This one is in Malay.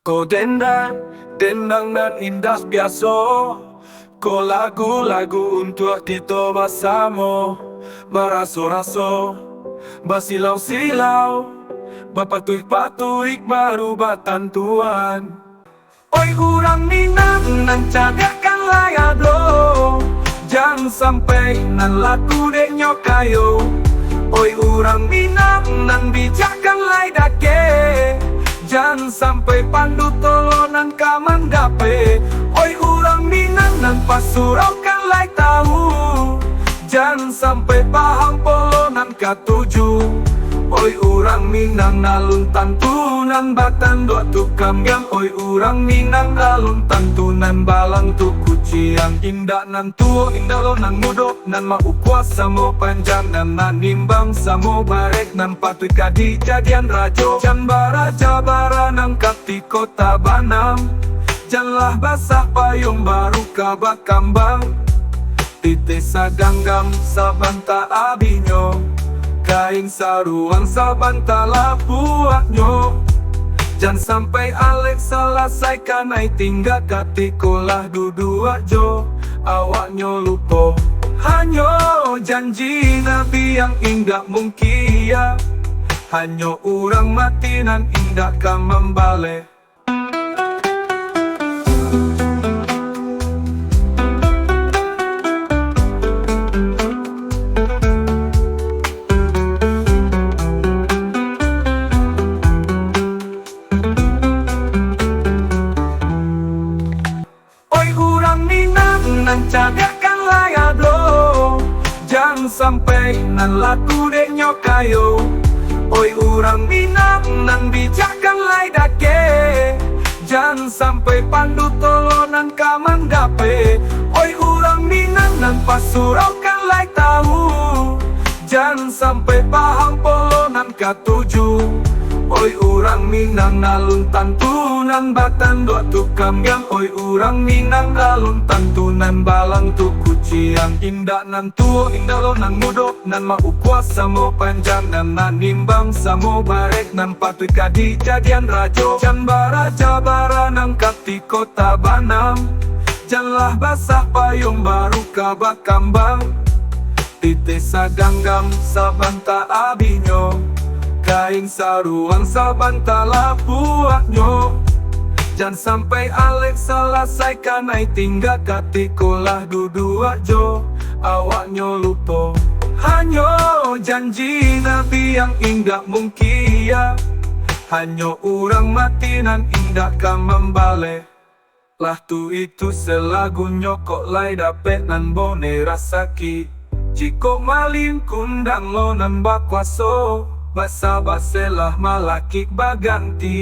Ko dendang nan indah biasa. Ko lagu-lagu untuk kita bersama, meraso-raso, bersilau-silau, berpatuik-patuik baru bertantuan. Oi urang Minang nan cagakan layado, jangan sampai nan laku dek nyokayo. Oi urang Minang nan bijakan lay dake, jangan sampai pandu tolonan kaman dape. Oi urang Minang nan pasurau kan lay tahu, jangan sampai paham polonan katuju. Oi urang Minang nalun tantunan batan dua tukam yang. Oi urang Minang nalun tantunan balang tu kuciang. Indah nan tuo indah lo nan mudo nan mau kuasa mo panjang nan nimbang samo barek nan patut kadi jadian rajo. Jan baraja bara nang kati kota Banam, janlah basah payung baru kabat kambang. Tite sadanggam sabanta abinyo, kain saruang sabanta lapuaknyo. Jangan sampai Alex selesai kanai tinggal katikolah dudua jo. Awaknyo lupa hanyo janji nabi yang indah mungkin. Hanyo urang mati nan indah kan membalik. Nan cagakan layado, jangan sampai nan laku dek nyokayo. Oi urang Minang nan bijakan lay dake, jangan sampai pandu tolonan kaman dape. Oi urang Minang nan pasurau kan lay tahu, jangan sampai paham polonan katuju. Oi urang Minang nalun tantunan batan dua tukam yang. Oi urang Minang nalun tantunan balang tu kuciang. Indah nan tuo indah lo nan mudo nan mau kuasa mo panjang nan nimbang samo barek nan patut kadi jadian rajo. Jan baraja bara nang kati kota Banam, janlah basah payung baru kabat kambang. Tite sadanggam sabanta abinyo, kain saruang sabanta lapuaknyo. Jangan sampai Alex selesai kanai tinggal katikolah dudua jo. Awaknyo lupa hanyo janji nabi yang indah mungkin. Hanyo urang mati nan indah kan membalik. Lah tu itu selagu nyokok lay dapet nan bone rasaki. Jiko malin kundang lo nan bakwaso, basa baselah malakik baganti.